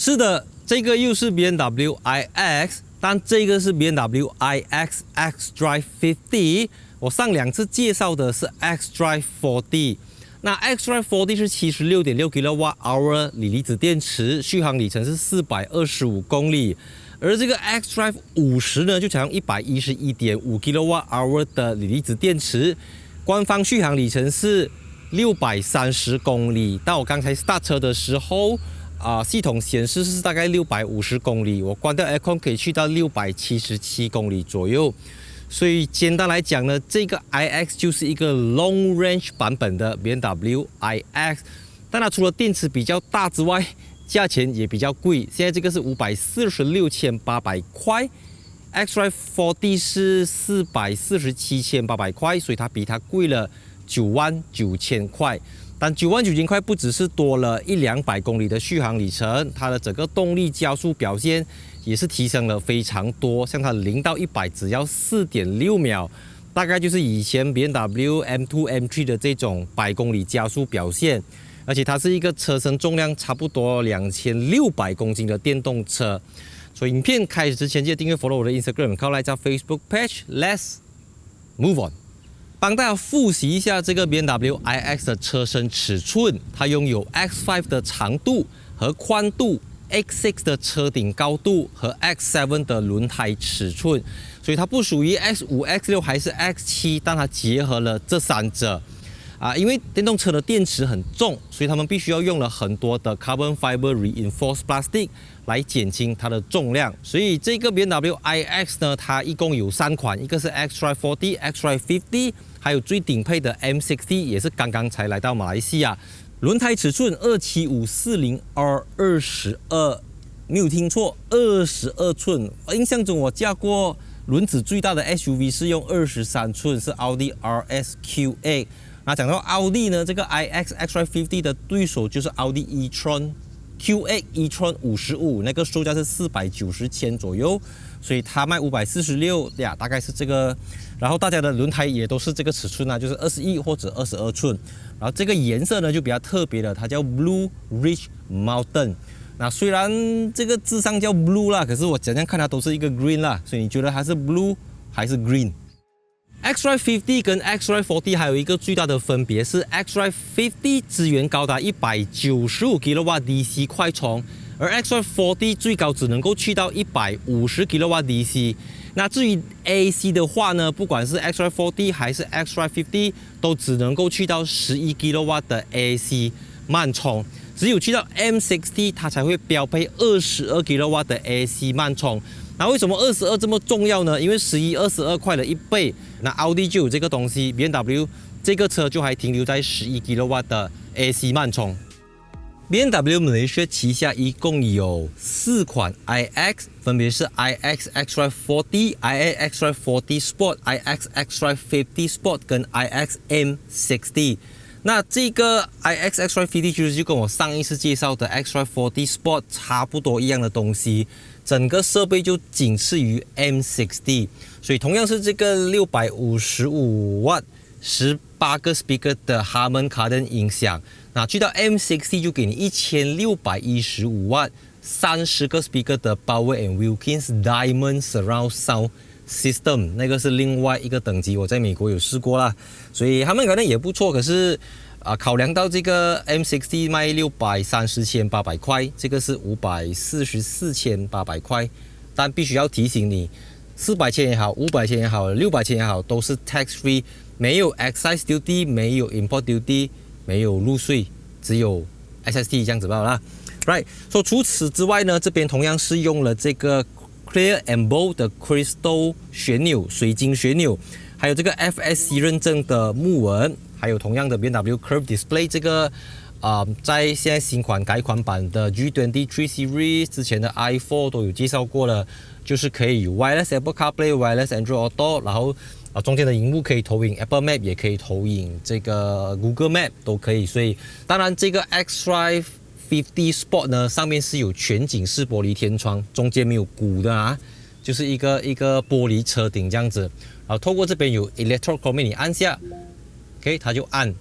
是的，这个又是 BMW iX， 但这个是 BMW iX xDrive 50。我上2次介绍的是 xDrive 40。那 xDrive 40是 76.6 kWh 锂离子电池，续航里程是425公里。而这个 xDrive 50呢，就采用111.5 kWh 的锂离子电池，官方续航里程是630公里。但我刚才 start 车的时候，系统显示是大概650公里，我关掉 aircon 可以去到677公里左右。所以简单来讲呢，这个 iX 就是一个 long range 版本的 BMW iX， 但它除了电池比较大之外，价钱也比较贵。现在这个是546,800块，xDrive 40是447,800块，所以它比它贵了99,000块。但99,000块不只是多了100-200公里的续航里程，它的整个动力加速表现也是提升了非常多。像它0到100只要4.6秒，大概就是以前 BMW M2、M3 的这种100公里加速表现。而且它是一个车身重量差不多2600公斤的电动车。所以影片开始之前，记得订阅 follow 我的 Instagram， 靠来加 Facebook page。Let's move on。帮大家复习一下这个 BMW iX 的车身尺寸，它拥有 X5 的长度和宽度， X6 的车顶高度和 X7 的轮胎尺寸，所以它不属于 X5、X6 还是 X7， 但它结合了这3者。因为电动车的电池很重，所以他们必须要用了很多的 carbon fiber reinforced plastic 来减轻它的重量。所以这个 BMW iX 呢，它一共有3款，一个是 xDrive 40、xDrive 50，还有最顶配的 M60， 也是刚刚才来到马来西亚。轮胎尺寸27540R22，没有听错，22寸。印象中我驾过轮子最大的 SUV 是用23寸，是奥迪 RS Q8。那讲到奥迪呢，这个 iX xDrive 50的对手就是奥迪 e-tron Q8 e-tron 55，那个售价是490,000左右，所以它卖546呀，大概是这个。然后大家的轮胎也都是这个尺寸啊，就是21或者22寸。然后这个颜色呢就比较特别了，它叫 Blue Ridge Mountain。那虽然这个字上叫 Blue 啦，可是我怎样看它都是一个 Green 啦，所以你觉得它是 Blue 还是 Green？xDrive 50跟 xDrive 40还有一个最大的分别是 xDrive 50支援高达195 kW DC 快充，而 xDrive 40最高只能够去到150 kW DC。那至于 AC 的话呢，不管是 xDrive 40还是 xDrive 50都只能够去到11 kW 的 AC 慢充，只有去到 M60它才会标配22 kW 的 AC 慢充。那为什么22这么重要呢？因为11、22快了1倍。那奥迪就有这个东西 ，BMW 这个车就还停留在11 kW 的 AC 慢充。BMW 马来西亚旗下一共有4款 iX， 分别是 iX xDrive 40、iX xDrive 40 Sport、iX xDrive 50 Sport 跟 iX M60。那这个 iX xDrive 50就跟我上一次介绍的 xDrive 40 Sport 差不多一样的东西。整个设备就仅次于 M60， 所以同样是这个655瓦18个 speaker 的 Harman Kardon 音响，那去到 M60 就给你1615瓦30个 speaker 的 Power and Wilkins Diamond Surround Sound System， 那个是另外一个等级，我在美国有试过啦，所以他们可能也不错，可是考量到这个 M60 卖630,800块，这个是544,800块，但必须要提醒你，400千也好，500千也好，600千也好，都是 tax free， 没有 excise duty， 没有 import duty， 没有入税，只有 SST 这样子罢了啦。Right， 说除此之外呢，这边同样是用了这个 Clear and Bold 的 Crystal 旋钮，水晶旋钮，还有这个 FSC 认证的木纹。还有同样的 BMW Curve Display 这个在现在新款改款版的 G23 Series 之前的 i4 都有介绍过了，就是可以有 Wireless Apple CarPlay、Wireless Android Auto， 然后中间的荧幕可以投影 Apple Map， 也可以投影这个 Google Map 都可以。所以当然这个 xDrive 50 Sport 呢，上面是有全景式玻璃天窗，中间没有鼓的啊，就是一个玻璃车顶这样子。然后透过这边有 Electro Chrome， 你按下。OK， 它就暗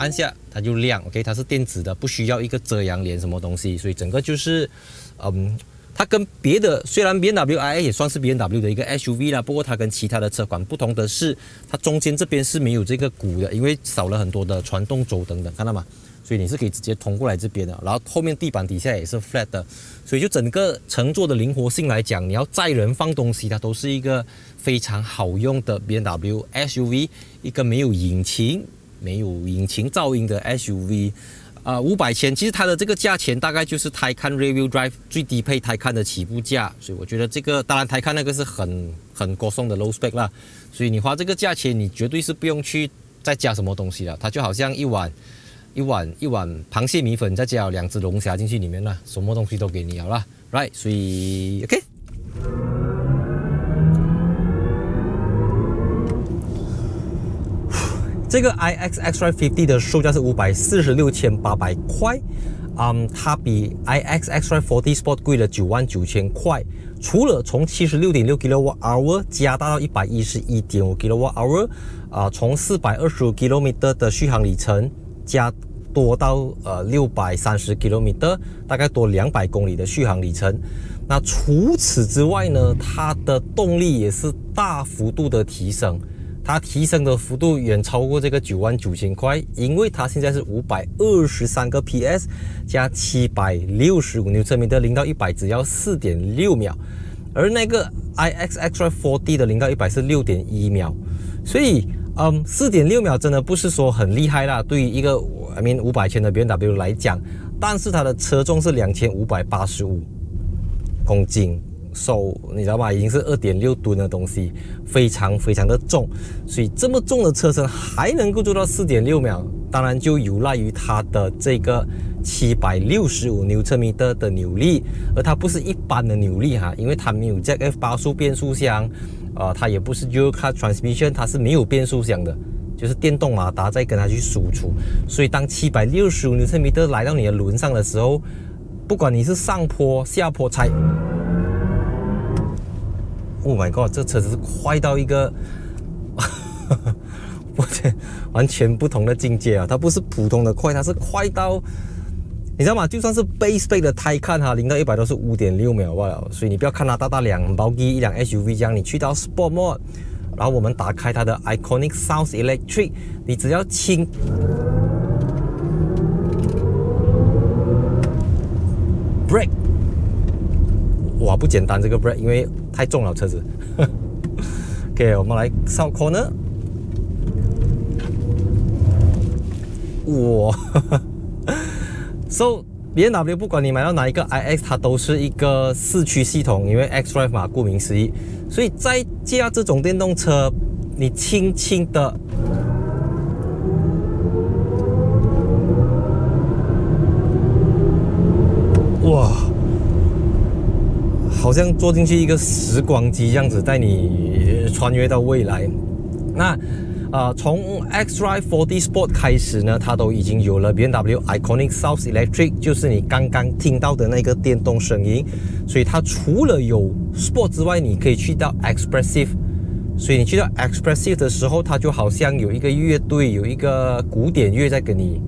按下它就亮 ，OK， 它是电子的，不需要一个遮阳帘什么东西，所以整个就是，它跟别的虽然 BMW iX 也算是 BMW 的一个 SUV 啦，不过它跟其他的车款不同的是，它中间这边是没有这个鼓的，因为少了很多的传动轴等等，看到吗？所以你是可以直接通过来这边的，然后后面地板底下也是 flat 的，所以就整个乘坐的灵活性来讲，你要载人放东西，它都是一个非常好用的 BMW SUV， 一个没有引擎噪音的 SUV。500千，其实它的这个价钱大概就是 Taycan Rear-Wheel Drive 最低配 Taycan 的起步价，所以我觉得这个当然 Taycan 那个是很高送的 low spec 啦，所以你花这个价钱，你绝对是不用去再加什么东西了，它就好像一碗螃蟹米粉，再加2只龙虾进去里面了，什么东西都给你了啦 ，right？ 所以 OK。这个 iX Xdrive 50的售价是546,800块，它比 iX Xdrive 40 Sport 贵了99,000块。除了从76.6 kWh 加大到111.5 kWh，从425 km 的续航里程加多到630 km， 大概多200公里的续航里程。那除此之外呢，它的动力也是大幅度的提升。它提升的幅度远超过这个99,000块，因为它现在是523个 PS 加765 Nm， 0到100只要 4.6 秒，而那个 iX Xdrive 40的0到100是 6.1 秒，所以4.6 秒真的不是说很厉害啦，对于一个500千的 BMW 来讲，但是它的车重是2585公斤。你知道吗？已经是2.6吨的东西，非常非常的重，所以这么重的车身还能够做到 4.6 秒，当然就有赖于它的这个765 Nm 的扭力，而它不是一般的扭力哈，因为它没有 ZF 8速变速箱，它也不是 Dual Clutch Transmission， 它是没有变速箱的，就是电动马达再跟它去输出，所以当765 Nm 来到你的轮上的时候，不管你是上坡下坡踩。Oh my god， 这车子是快到一个完全不同的境界啊！它不是普通的快，它是快到你知道吗？就算是 base spec 的Taycan哈，0到100都是 5.6 秒罢了。所以你不要看它大辆包机一辆 SUV 这样，你去到 Sport Mode， 然后我们打开它的 Iconic Sounds Electric， 你只要轻brake。哇，不简单这个 brake， 因为太重了车子。OK， 我们来上 corner。哇，So BMW 不管你买到哪一个 iX， 它都是一个4驱系统，因为 Xdrive 嘛，顾名思义。所以在驾这种电动车，你轻轻的。哇！好像坐进去一个时光机这样子，带你穿越到未来。那从 Xdrive 40 Sport 开始呢，它都已经有了 BMW Iconic Sounds Electric， 就是你刚刚听到的那个电动声音。所以它除了有 Sport 之外，你可以去到 Expressive。所以你去到 Expressive 的时候，它就好像有一个乐队，有一个古典乐在跟你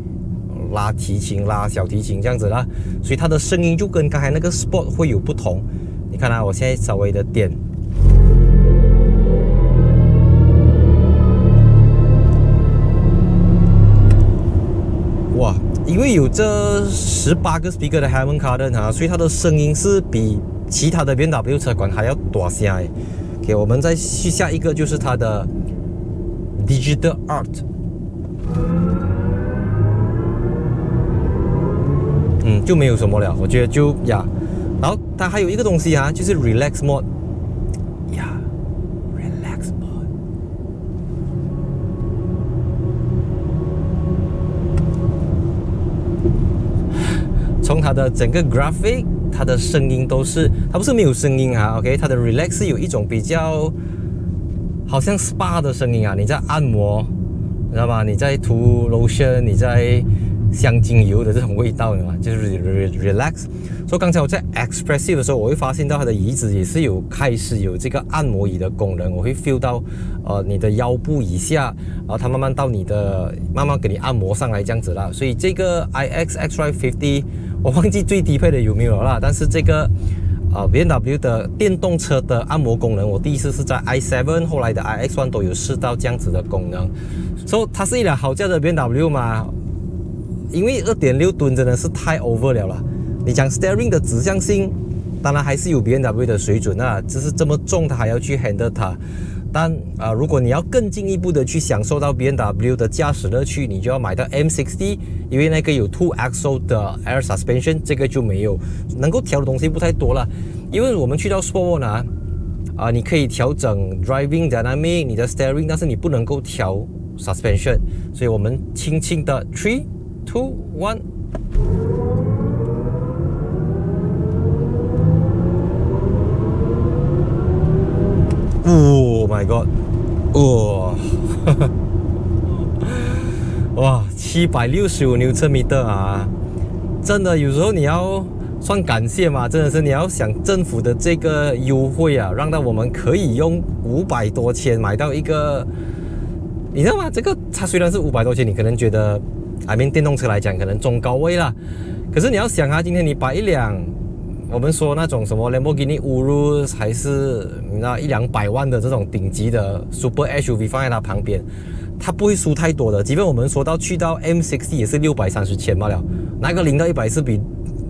拉提琴、拉小提琴这样子啦。所以它的声音就跟刚才那个 Sport 会有不同。你看啊，我现在稍微的点，哇！因为有这18个 speaker 的 Harman Kardon 啊，所以它的声音是比其他的 BMW 车款还要大声诶。OK， 我们再去下一个就是它的 Digital Art， 就没有什么了，我觉得就呀。然后它还有一个东西啊，就是 Relax Mode， 呀 ，Relax Mode。从它的整个 graphic， 它的声音都是，它不是没有声音啊 ，OK， 它的 Relax 是有一种比较好像 SPA 的声音啊，你在按摩，你知道吗？你在涂 lotion， 你在香精油的这种味道呢，就是 relax。所以刚才我在 Expressive 的时候，我会发现到它的椅子也是开始有这个按摩椅的功能，我会 feel 到你的腰部以下，然后它慢慢到慢慢给你按摩上来这样子啦。所以这个 iX xDrive 50，我忘记最低配的有没有啦，但是这个BMW 的电动车的按摩功能，我第一次是在 i7， 后来的 iX1 都有试到这样子的功能。所以它是一辆好价的 BMW 嘛，因为 2.6 吨真的是太 over 了啦。你讲 steering 的指向性，当然还是有 BMW 的水准啊，只是这么重它还要去 handle 它。但如果你要更进一步的去享受到 BMW 的驾驶乐趣，你就要买到 M60， 因为那个有 2 axle 的 air suspension， 这个就没有，能够调的东西不太多了。因为我们去到 Sport Mode 你可以调整 driving dynamic 你的 steering， 但是你不能够调 suspension， 所以我们轻轻的 3 2 1。Oh my god！ 哇，765 Nm 啊！真的有时候你要算感谢嘛，真的是你要想政府的这个优惠啊，让到我们可以用500多千买到一个，你知道吗？这个它虽然是500多千，你可能觉得电动车来讲可能中高位啦，可是你要想啊，今天你把一辆我们说那种什么 Lamborghini Urus 还是100-200万的这种顶级的 Super SUV 放在它旁边，它不会输太多的。即便我们说到去到 M60 也是630千罢了，那个0到100是比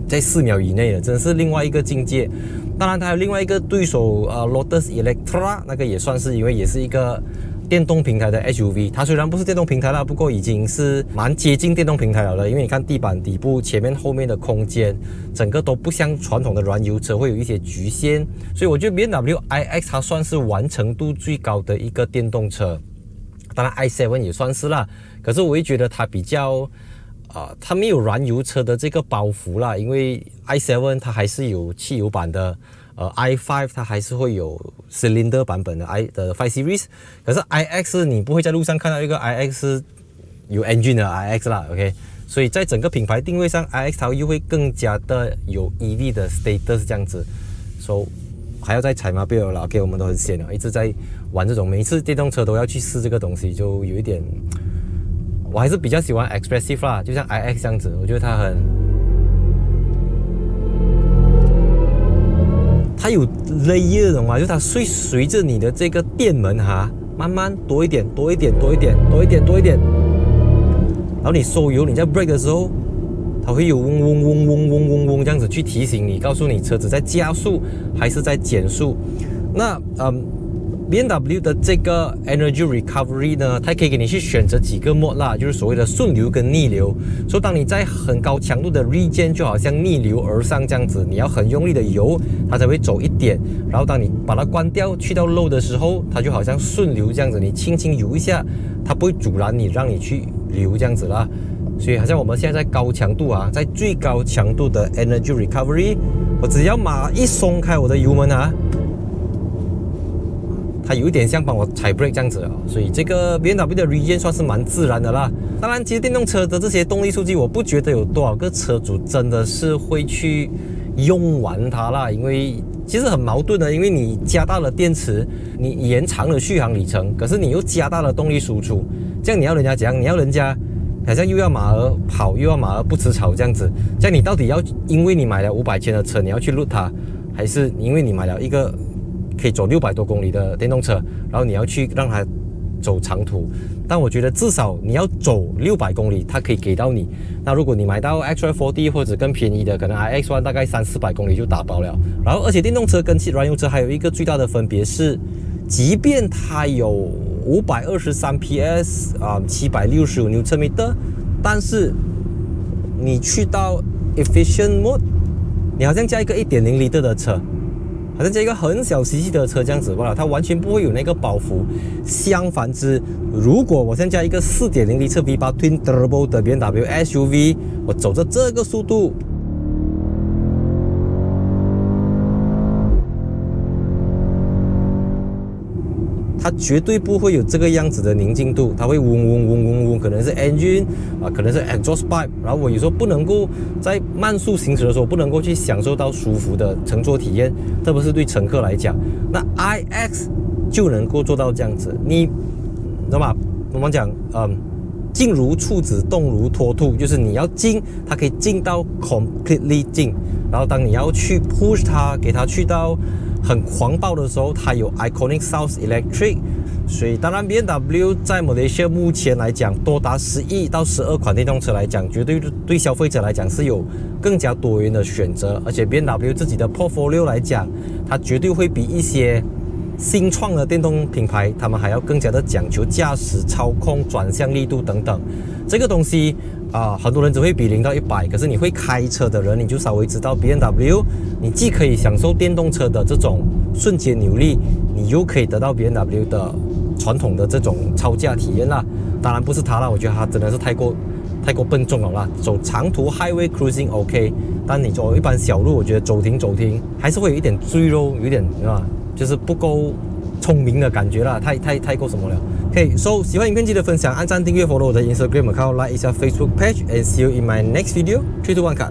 在4秒以内的，真的是另外一个境界。当然它还有另外一个对手Lotus Electra， 那个也算是因为也是一个电动平台的 SUV， 它虽然不是电动平台啦，不过已经是蛮接近电动平台了的。因为你看地板底部、前面、后面的空间，整个都不像传统的燃油车会有一些局限，所以我觉得 BMW iX 它算是完成度最高的一个电动车。当然 i7 也算是啦，可是我会觉得它比较它没有燃油车的这个包袱啦，因为 i7 它还是有汽油版的。i5 它还是会有 cylinder 版本的 5 Series， 可是 iX 你不会在路上看到一个 iX 有 engine 的 iX 啦 ，OK， 所以在整个品牌定位上 iX 它又会更加的有 EV 的 status 这样子，所以还要再踩嘛，不要了 ，OK， 我们都很闲了，一直在玩这种，每一次电动车都要去试这个东西，就有一点，我还是比较喜欢 expressive 啦，就像 iX 这样子，我觉得它有 layer 懂吗？就它会随着你的这个电门慢慢多一点，然后你收油，你在 brake 的时候，它会有嗡这样子去提醒你，告诉你车子在加速还是在减速。那BMW 的这个 Energy Recovery 呢，它可以给你去选择几个 mode 啦，就是所谓的顺流跟逆流。所以当你在很高强度的 regen 就好像逆流而上这样子，你要很用力的油，它才会走一点。然后当你把它关掉，去到 low 的时候，它就好像顺流这样子，你轻轻油一下，它不会阻拦你，让你去流这样子啦。所以好像我们现在在高强度在最高强度的 Energy Recovery， 我只要马一松开我的油门它有一点像帮我踩 brake 这样子所以这个 BMW 的 regen 算是蛮自然的啦。当然，其实电动车的这些动力数据，我不觉得有多少个车主真的是会去用完它啦，因为其实很矛盾的，因为你加大了电池，你延长了续航里程，可是你又加大了动力输出，这样你要人家怎样？你要人家好像又要马儿跑，又要马儿不吃草这样子，这样你到底要因为你买了500千的车，你要去 load 它，还是因为你买了一个可以走600多公里的电动车，然后你要去让它走长途？但我觉得至少你要走600公里，它可以给到你。那如果你买到 XDrive40 或者更便宜的，可能 iX1 大概300-400公里就打包了。然后，而且电动车跟燃油车还有一个最大的分别是，即便它有523 PS 765 Nm， 但是你去到 Efficient Mode， 你好像加一个 1.0 L 的车，好像加一个很小 cc 的车这样子罢了，它完全不会有那个包袱。相反之，如果我现在加一个 4.0 L V8 Twin Turbo 的 BMW SUV， 我走着这个速度，它绝对不会有这个样子的宁静度，它会嗡嗡嗡嗡嗡，可能是 engine 可能是 exhaust pipe， 然后我有时候不能够在慢速行驶的时候不能够去享受到舒服的乘坐体验，特别是对乘客来讲，那 iX 就能够做到这样子。你知道吗？我们讲静如处子，动如脱兔，就是你要静，它可以静到 completely 静，然后当你要去 push 它，给它去到很狂暴的时候，它有 Iconic South Electric。所以当然 BMW 在马来西亚目前来讲，多达11到12款电动车来讲，绝对对消费者来讲是有更加多元的选择，而且 BMW 自己的 portfolio 来讲，它绝对会比一些新创的电动品牌，他们还要更加的讲求驾驶、操控、转向力度等等。这个东西很多人只会比0到100，可是你会开车的人，你就稍微知道 BMW， 你既可以享受电动车的这种瞬间扭力，你又可以得到 BMW 的传统的这种超驾体验啦。当然不是它啦，我觉得它真的是太过笨重了啦。走长途 highway cruising OK， 但你走一般小路，我觉得走停还是会有一点赘肉，有点就是不够聪明的感觉啦，太过什么了。OK，so 喜欢影片记得分享、按赞、订阅、follow 我的 Instagram account， like 一下 Facebook page，and see you in my next video。3、2、1 cut。